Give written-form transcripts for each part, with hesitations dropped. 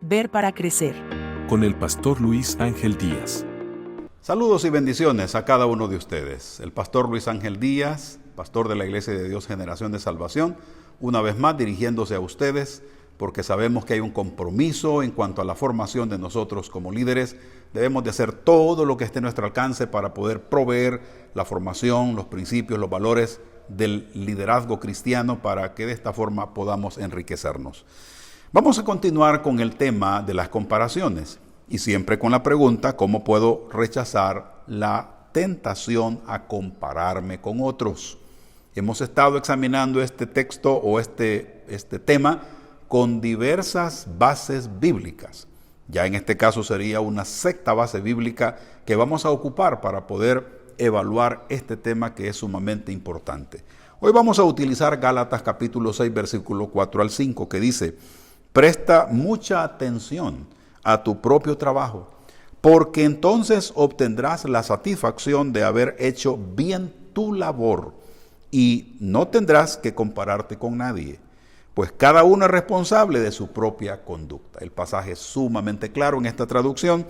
Ver para crecer. Con el pastor Luis Ángel Díaz. Saludos y bendiciones a cada uno de ustedes. El pastor Luis Ángel Díaz, pastor de la Iglesia de Dios Generación de Salvación, una vez más dirigiéndose a ustedes, porque sabemos que hay un compromiso en cuanto a la formación de nosotros como líderes. Debemos de hacer todo lo que esté a nuestro alcance para poder proveer la formación, los principios, los valores del liderazgo cristiano, para que de esta forma podamos enriquecernos. Vamos a continuar con el tema de las comparaciones y siempre con la pregunta: ¿cómo puedo rechazar la tentación a compararme con otros? Hemos estado examinando este texto o este tema con diversas bases bíblicas. Ya en este caso sería una sexta base bíblica que vamos a ocupar para poder evaluar este tema, que es sumamente importante. Hoy vamos a utilizar Gálatas capítulo 6, versículo 4 al 5, que dice: presta mucha atención a tu propio trabajo, porque entonces obtendrás la satisfacción de haber hecho bien tu labor y no tendrás que compararte con nadie, pues cada uno es responsable de su propia conducta. El pasaje es sumamente claro en esta traducción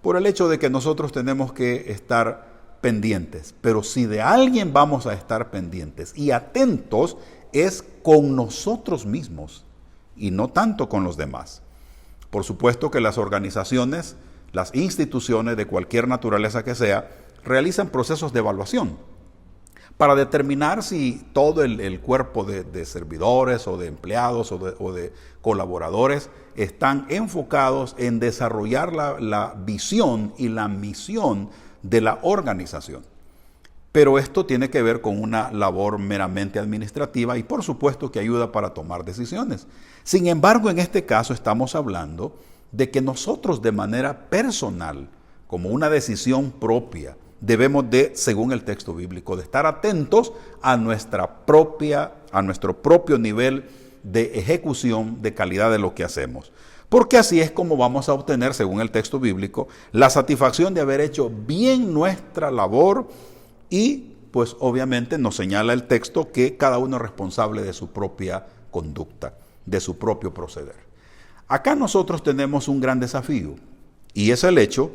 por el hecho de que nosotros tenemos que estar pendientes, pero si de alguien vamos a estar pendientes y atentos es con nosotros mismos y no tanto con los demás. Por supuesto que las organizaciones, las instituciones de cualquier naturaleza que sea, realizan procesos de evaluación para determinar si todo el cuerpo de servidores o de empleados o de colaboradores están enfocados en desarrollar la visión y la misión de la organización. Pero esto tiene que ver con una labor meramente administrativa y por supuesto que ayuda para tomar decisiones. Sin embargo, en este caso estamos hablando de que nosotros de manera personal, como una decisión propia, debemos de, según el texto bíblico, de estar atentos a nuestro propio nivel de ejecución de calidad de lo que hacemos. Porque así es como vamos a obtener, según el texto bíblico, la satisfacción de haber hecho bien nuestra labor. Y pues obviamente nos señala el texto que cada uno es responsable de su propia conducta, de su propio proceder. Acá nosotros tenemos un gran desafío y es el hecho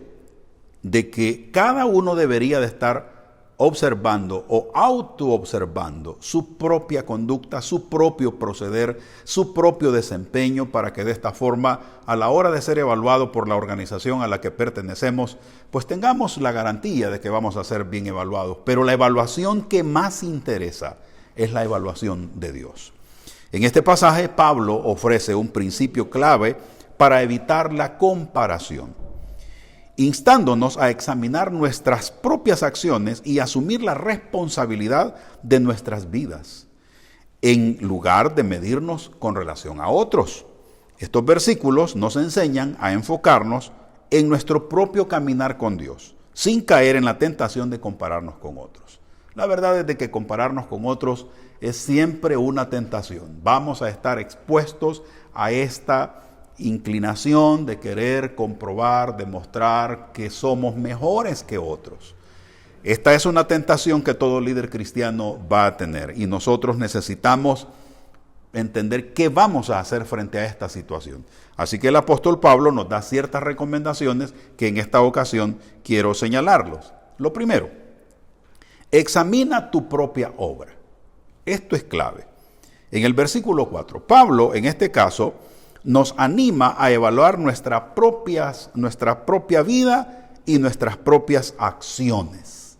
de que cada uno debería de estar observando o autoobservando su propia conducta, su propio proceder, su propio desempeño, para que de esta forma, a la hora de ser evaluado por la organización a la que pertenecemos, pues tengamos la garantía de que vamos a ser bien evaluados. Pero la evaluación que más interesa es la evaluación de Dios. En este pasaje, Pablo ofrece un principio clave para evitar la comparación, instándonos a examinar nuestras propias acciones y asumir la responsabilidad de nuestras vidas, en lugar de medirnos con relación a otros. Estos versículos nos enseñan a enfocarnos en nuestro propio caminar con Dios, sin caer en la tentación de compararnos con otros. La verdad es de que compararnos con otros es siempre una tentación. Vamos a estar expuestos a esta inclinación de querer comprobar, demostrar que somos mejores que otros. Esta es una tentación que todo líder cristiano va a tener y nosotros necesitamos entender qué vamos a hacer frente a esta situación. Así que el apóstol Pablo nos da ciertas recomendaciones que en esta ocasión quiero señalarlos. Lo primero, examina tu propia obra. Esto es clave. En el versículo 4, Pablo en este caso nos anima a evaluar nuestra propia vida y nuestras propias acciones.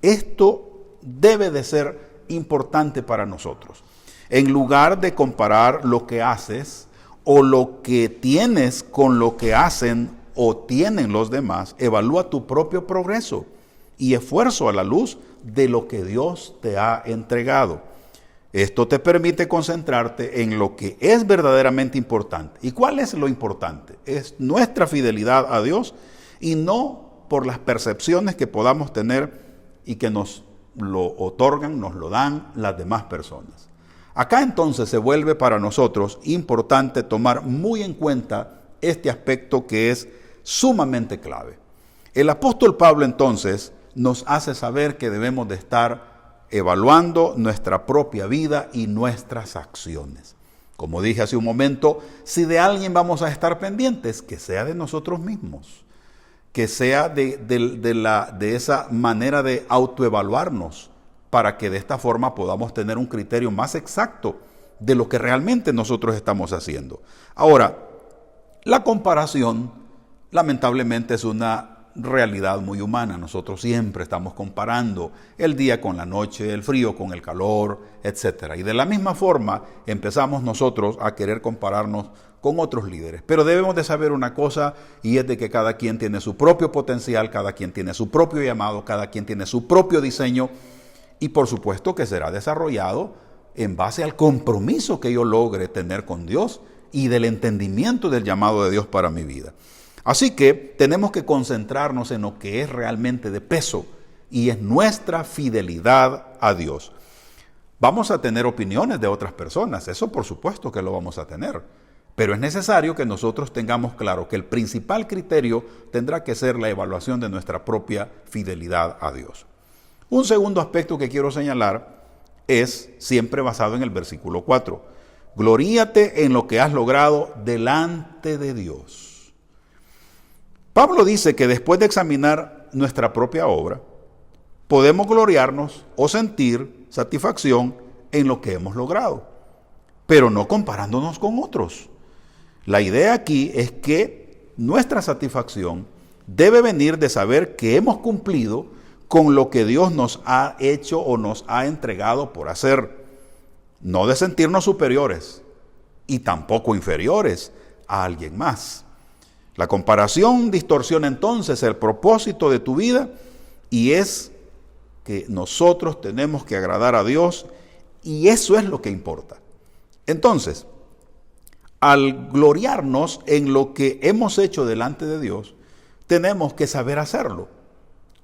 Esto debe de ser importante para nosotros. En lugar de comparar lo que haces o lo que tienes con lo que hacen o tienen los demás, evalúa tu propio progreso y esfuerzo a la luz de lo que Dios te ha entregado. Esto te permite concentrarte en lo que es verdaderamente importante. ¿Y cuál es lo importante? Es nuestra fidelidad a Dios y no por las percepciones que podamos tener y que nos lo otorgan, nos lo dan las demás personas. Acá entonces se vuelve para nosotros importante tomar muy en cuenta este aspecto que es sumamente clave. El apóstol Pablo entonces nos hace saber que debemos de estar evaluando nuestra propia vida y nuestras acciones. Como dije hace un momento, si de alguien vamos a estar pendientes, que sea de nosotros mismos, que sea de esa manera de autoevaluarnos, para que de esta forma podamos tener un criterio más exacto de lo que realmente nosotros estamos haciendo. Ahora, la comparación, lamentablemente, es una realidad muy humana. Nosotros siempre estamos comparando el día con la noche, el frío con el calor, etc. Y de la misma forma empezamos nosotros a querer compararnos con otros líderes. Pero debemos de saber una cosa, y es de que cada quien tiene su propio potencial, cada quien tiene su propio llamado, cada quien tiene su propio diseño, y por supuesto que será desarrollado en base al compromiso que yo logre tener con Dios y del entendimiento del llamado de Dios para mi vida. Así que tenemos que concentrarnos en lo que es realmente de peso, y es nuestra fidelidad a Dios. Vamos a tener opiniones de otras personas, eso por supuesto que lo vamos a tener, pero es necesario que nosotros tengamos claro que el principal criterio tendrá que ser la evaluación de nuestra propia fidelidad a Dios. Un segundo aspecto que quiero señalar es siempre basado en el versículo 4. Gloríate en lo que has logrado delante de Dios. Pablo dice que después de examinar nuestra propia obra, podemos gloriarnos o sentir satisfacción en lo que hemos logrado, pero no comparándonos con otros. La idea aquí es que nuestra satisfacción debe venir de saber que hemos cumplido con lo que Dios nos ha hecho o nos ha entregado por hacer, no de sentirnos superiores y tampoco inferiores a alguien más. La comparación distorsiona entonces el propósito de tu vida, y es que nosotros tenemos que agradar a Dios, y eso es lo que importa. Entonces, al gloriarnos en lo que hemos hecho delante de Dios, tenemos que saber hacerlo.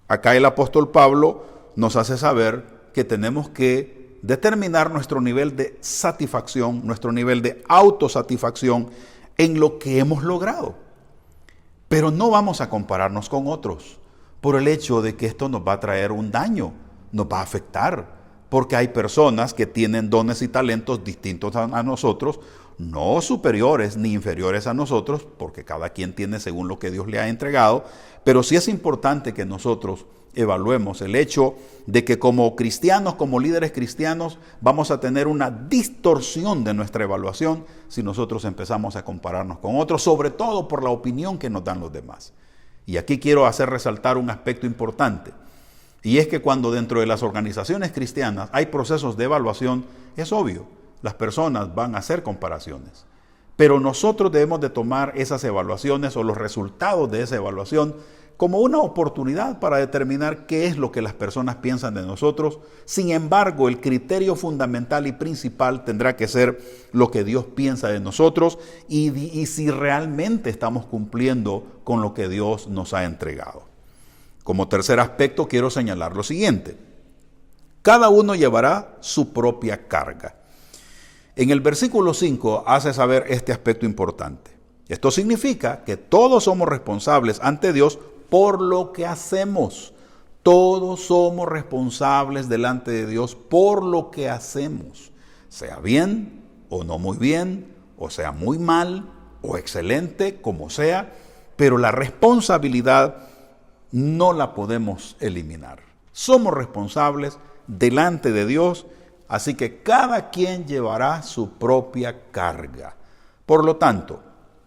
Acá el apóstol Pablo nos hace saber que tenemos que determinar nuestro nivel de satisfacción, nuestro nivel de autosatisfacción en lo que hemos logrado. Pero no vamos a compararnos con otros por el hecho de que esto nos va a traer un daño, nos va a afectar, porque hay personas que tienen dones y talentos distintos a nosotros, no superiores ni inferiores a nosotros, porque cada quien tiene según lo que Dios le ha entregado, pero sí es importante que nosotros evaluemos el hecho de que como cristianos, como líderes cristianos, vamos a tener una distorsión de nuestra evaluación si nosotros empezamos a compararnos con otros, sobre todo por la opinión que nos dan los demás. Y aquí quiero hacer resaltar un aspecto importante, y es que cuando dentro de las organizaciones cristianas hay procesos de evaluación, es obvio, las personas van a hacer comparaciones. Pero nosotros debemos de tomar esas evaluaciones o los resultados de esa evaluación como una oportunidad para determinar qué es lo que las personas piensan de nosotros. Sin embargo, el criterio fundamental y principal tendrá que ser lo que Dios piensa de nosotros y si realmente estamos cumpliendo con lo que Dios nos ha entregado. Como tercer aspecto, quiero señalar lo siguiente. Cada uno llevará su propia carga. En el versículo 5 hace saber este aspecto importante. Esto significa que todos somos responsables ante Dios por lo que hacemos. Todos somos responsables delante de Dios por lo que hacemos. Sea bien o no muy bien, o sea muy mal o excelente, como sea, pero la responsabilidad no la podemos eliminar. Somos responsables delante de Dios, así que cada quien llevará su propia carga. Por lo tanto,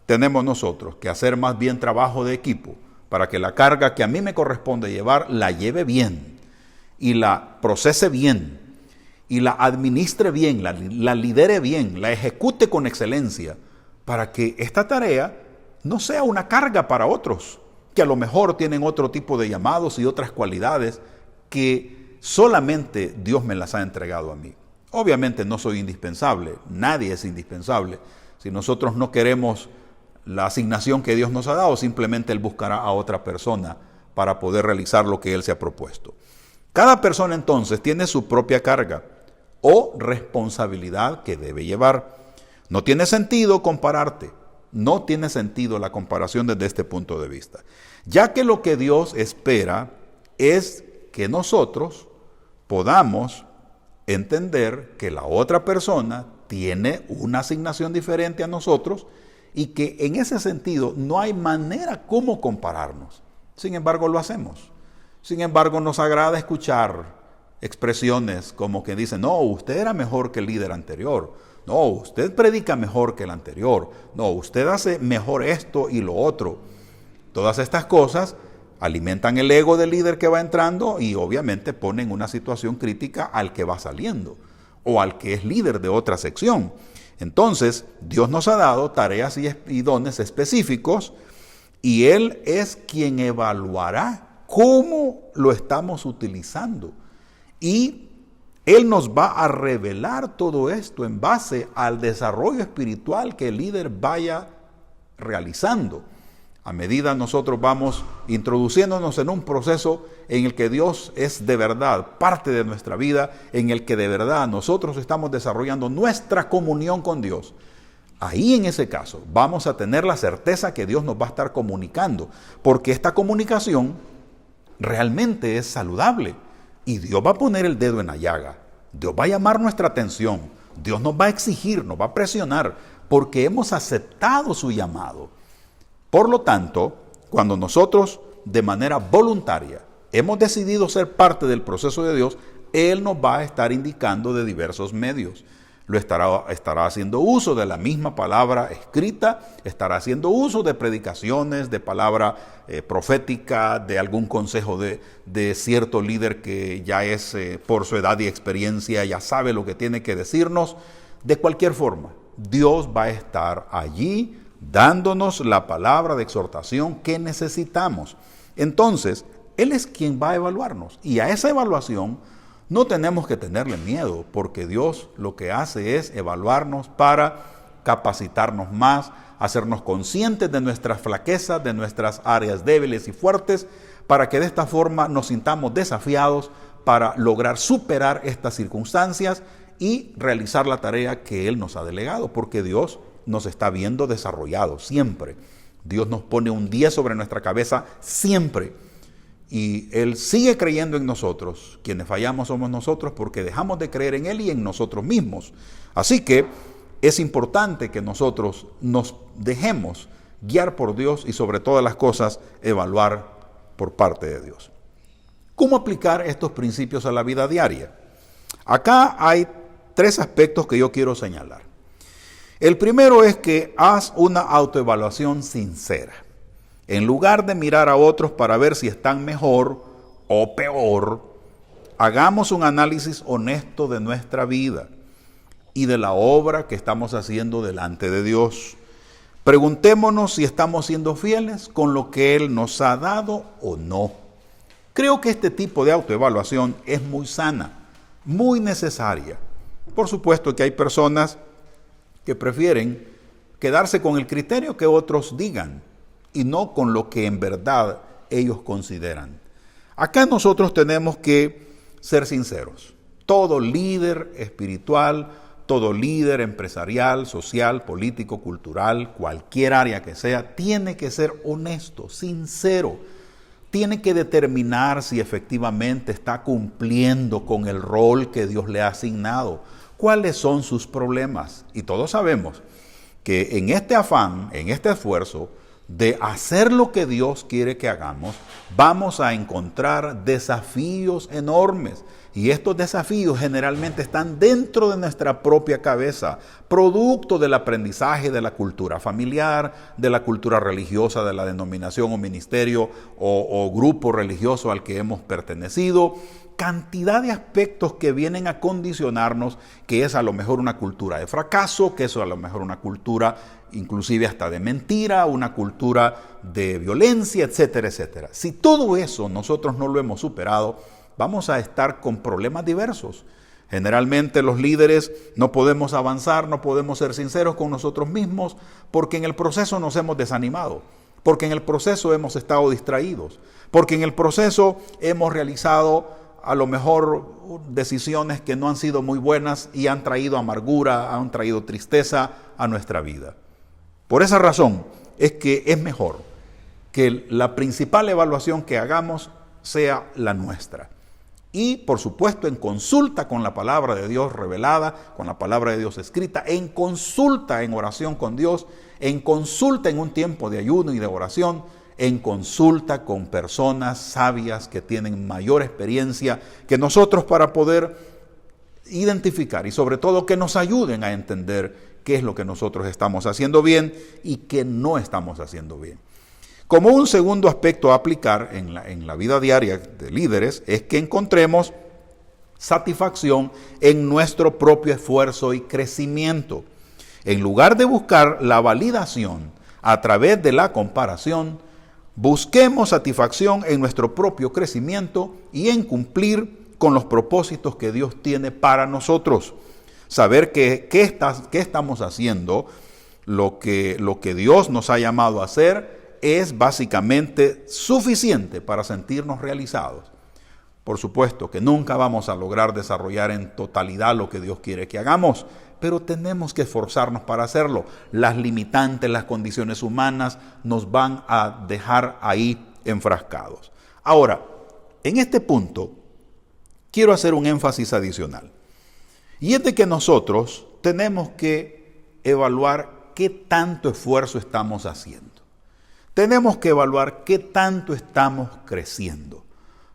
tenemos nosotros que hacer más bien trabajo de equipo para que la carga que a mí me corresponde llevar la lleve bien y la procese bien y la administre bien, la lidere bien, la ejecute con excelencia, para que esta tarea no sea una carga para otros, que a lo mejor tienen otro tipo de llamados y otras cualidades que solamente Dios me las ha entregado a mí. Obviamente no soy indispensable, nadie es indispensable. Si nosotros no queremos la asignación que Dios nos ha dado, simplemente Él buscará a otra persona para poder realizar lo que Él se ha propuesto. Cada persona entonces tiene su propia carga o responsabilidad que debe llevar. No tiene sentido compararte, no tiene sentido la comparación desde este punto de vista, ya que lo que Dios espera es que nosotros podamos entender que la otra persona tiene una asignación diferente a nosotros y que en ese sentido no hay manera como compararnos. Sin embargo, lo hacemos. Sin embargo, nos agrada escuchar expresiones como que dicen, no, usted era mejor que el líder anterior. No, usted predica mejor que el anterior. No, usted hace mejor esto y lo otro. Todas estas cosas alimentan el ego del líder que va entrando y obviamente ponen una situación crítica al que va saliendo o al que es líder de otra sección. Entonces, Dios nos ha dado tareas y dones específicos y Él es quien evaluará cómo lo estamos utilizando. Y Él nos va a revelar todo esto en base al desarrollo espiritual que el líder vaya realizando. A medida nosotros vamos introduciéndonos en un proceso en el que Dios es de verdad parte de nuestra vida, en el que de verdad nosotros estamos desarrollando nuestra comunión con Dios. Ahí en ese caso vamos a tener la certeza que Dios nos va a estar comunicando, porque esta comunicación realmente es saludable y Dios va a poner el dedo en la llaga. Dios va a llamar nuestra atención, Dios nos va a exigir, nos va a presionar, porque hemos aceptado su llamado. Por lo tanto, cuando nosotros de manera voluntaria hemos decidido ser parte del proceso de Dios, Él nos va a estar indicando de diversos medios. Estará haciendo uso de la misma palabra escrita, estará haciendo uso de predicaciones, de palabra profética, de algún consejo de cierto líder que ya es por su edad y experiencia, ya sabe lo que tiene que decirnos. De cualquier forma, Dios va a estar allí dándonos la palabra de exhortación que necesitamos. Entonces, Él es quien va a evaluarnos y a esa evaluación no tenemos que tenerle miedo, porque Dios lo que hace es evaluarnos para capacitarnos más, hacernos conscientes de nuestras flaquezas, de nuestras áreas débiles y fuertes, para que de esta forma nos sintamos desafiados para lograr superar estas circunstancias y realizar la tarea que Él nos ha delegado, porque Dios nos está viendo desarrollados siempre. Dios nos pone un 10 sobre nuestra cabeza siempre. Y Él sigue creyendo en nosotros. Quienes fallamos somos nosotros porque dejamos de creer en Él y en nosotros mismos. Así que es importante que nosotros nos dejemos guiar por Dios y sobre todas las cosas evaluar por parte de Dios. ¿Cómo aplicar estos principios a la vida diaria? Acá hay 3 aspectos que yo quiero señalar. El primero es que haz una autoevaluación sincera. En lugar de mirar a otros para ver si están mejor o peor, hagamos un análisis honesto de nuestra vida y de la obra que estamos haciendo delante de Dios. Preguntémonos si estamos siendo fieles con lo que Él nos ha dado o no. Creo que este tipo de autoevaluación es muy sana, muy necesaria. Por supuesto que hay personas que prefieren quedarse con el criterio que otros digan y no con lo que en verdad ellos consideran. Acá nosotros tenemos que ser sinceros. Todo líder espiritual, todo líder empresarial, social, político, cultural, cualquier área que sea, tiene que ser honesto, sincero. Tiene que determinar si efectivamente está cumpliendo con el rol que Dios le ha asignado. ¿Cuáles son sus problemas? Y todos sabemos que en este afán, en este esfuerzo de hacer lo que Dios quiere que hagamos, vamos a encontrar desafíos enormes. Y estos desafíos generalmente están dentro de nuestra propia cabeza, producto del aprendizaje de la cultura familiar, de la cultura religiosa, de la denominación o ministerio o grupo religioso al que hemos pertenecido. Cantidad de aspectos que vienen a condicionarnos, que es a lo mejor una cultura de fracaso, que es a lo mejor una cultura inclusive hasta de mentira, una cultura de violencia, etcétera, etcétera. Si todo eso nosotros no lo hemos superado, vamos a estar con problemas diversos. Generalmente los líderes no podemos avanzar, no podemos ser sinceros con nosotros mismos, porque en el proceso nos hemos desanimado, porque en el proceso hemos estado distraídos, porque en el proceso hemos realizado a lo mejor decisiones que no han sido muy buenas y han traído amargura, han traído tristeza a nuestra vida. Por esa razón es que es mejor que la principal evaluación que hagamos sea la nuestra. Y por supuesto en consulta con la palabra de Dios revelada, con la palabra de Dios escrita, en consulta en oración con Dios, en consulta en un tiempo de ayuno y de oración, en consulta con personas sabias que tienen mayor experiencia que nosotros para poder identificar y sobre todo que nos ayuden a entender qué es lo que nosotros estamos haciendo bien y qué no estamos haciendo bien. Como un segundo aspecto a aplicar en la vida diaria de líderes es que encontremos satisfacción en nuestro propio esfuerzo y crecimiento. En lugar de buscar la validación a través de la comparación, busquemos satisfacción en nuestro propio crecimiento y en cumplir con los propósitos que Dios tiene para nosotros. Saber qué estamos haciendo, lo que Dios nos ha llamado a hacer, es básicamente suficiente para sentirnos realizados. Por supuesto que nunca vamos a lograr desarrollar en totalidad lo que Dios quiere que hagamos, pero tenemos que esforzarnos para hacerlo. Las limitantes, las condiciones humanas nos van a dejar ahí enfrascados. Ahora, en este punto, quiero hacer un énfasis adicional. Y es de que nosotros tenemos que evaluar qué tanto esfuerzo estamos haciendo. Tenemos que evaluar qué tanto estamos creciendo,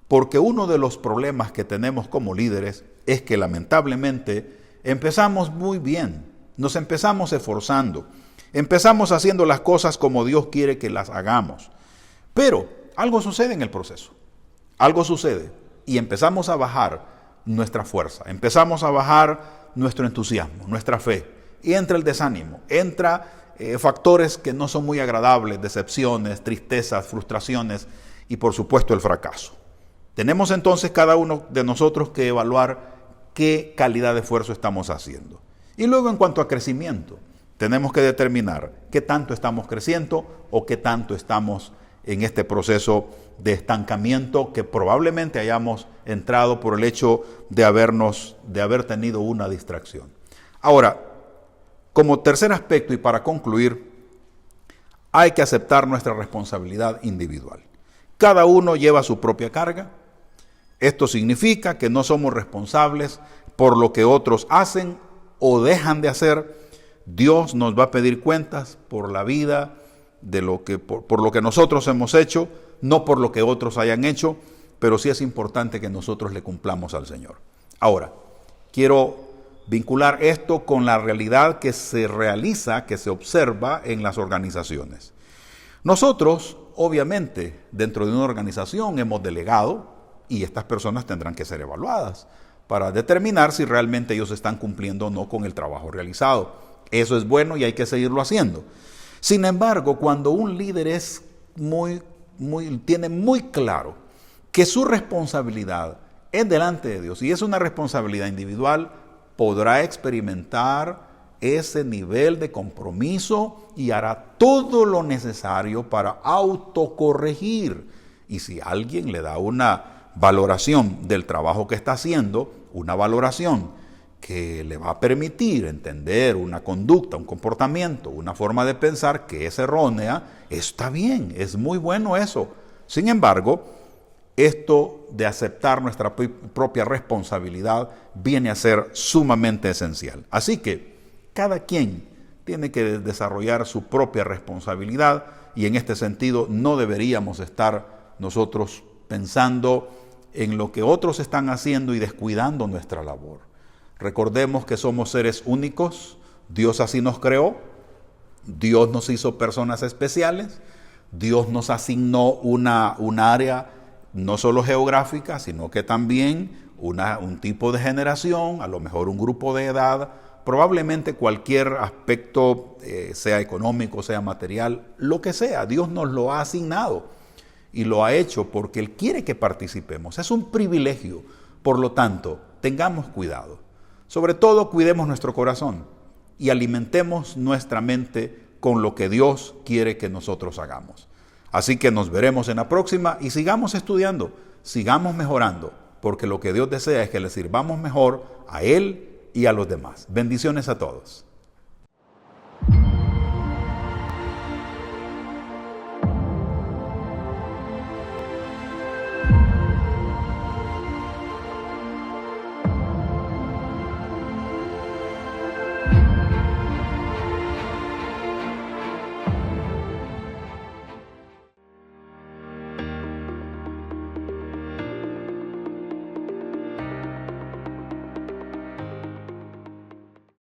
porque uno de los problemas que tenemos como líderes es que lamentablemente empezamos muy bien, nos empezamos esforzando, empezamos haciendo las cosas como Dios quiere que las hagamos, pero algo sucede en el proceso, algo sucede y empezamos a bajar nuestra fuerza, empezamos a bajar nuestro entusiasmo, nuestra fe, y entra el desánimo, entra factores que no son muy agradables, decepciones, tristezas, frustraciones y por supuesto el fracaso. Tenemos entonces cada uno de nosotros que evaluar qué calidad de esfuerzo estamos haciendo. Y luego en cuanto a crecimiento, tenemos que determinar qué tanto estamos creciendo o qué tanto estamos en este proceso de estancamiento que probablemente hayamos entrado por el hecho de haber tenido una distracción. Ahora, como tercer aspecto y para concluir, hay que aceptar nuestra responsabilidad individual. Cada uno lleva su propia carga. Esto significa que no somos responsables por lo que otros hacen o dejan de hacer. Dios nos va a pedir cuentas por la vida, por lo que nosotros hemos hecho, no por lo que otros hayan hecho, pero sí es importante que nosotros le cumplamos al Señor. Ahora, quiero vincular esto con la realidad que se realiza, que se observa en las organizaciones. Nosotros, obviamente, dentro de una organización hemos delegado y estas personas tendrán que ser evaluadas para determinar si realmente ellos están cumpliendo o no con el trabajo realizado. Eso es bueno y hay que seguirlo haciendo. Sin embargo, cuando un líder tiene muy claro que su responsabilidad es delante de Dios y es una responsabilidad individual, podrá experimentar ese nivel de compromiso y hará todo lo necesario para autocorregir. Y si alguien le da una valoración del trabajo que está haciendo, una valoración que le va a permitir entender una conducta, un comportamiento, una forma de pensar que es errónea, está bien, es muy bueno eso. Sin embargo, esto de aceptar nuestra propia responsabilidad viene a ser sumamente esencial. Así que cada quien tiene que desarrollar su propia responsabilidad y en este sentido no deberíamos estar nosotros pensando en lo que otros están haciendo y descuidando nuestra labor. Recordemos que somos seres únicos, Dios así nos creó, Dios nos hizo personas especiales, Dios nos asignó una área no solo geográfica, sino que también un tipo de generación, a lo mejor un grupo de edad, probablemente cualquier aspecto, sea económico, sea material, lo que sea, Dios nos lo ha asignado y lo ha hecho porque Él quiere que participemos. Es un privilegio, por lo tanto, tengamos cuidado. Sobre todo, cuidemos nuestro corazón y alimentemos nuestra mente con lo que Dios quiere que nosotros hagamos. Así que nos veremos en la próxima y sigamos estudiando, sigamos mejorando, porque lo que Dios desea es que le sirvamos mejor a Él y a los demás. Bendiciones a todos.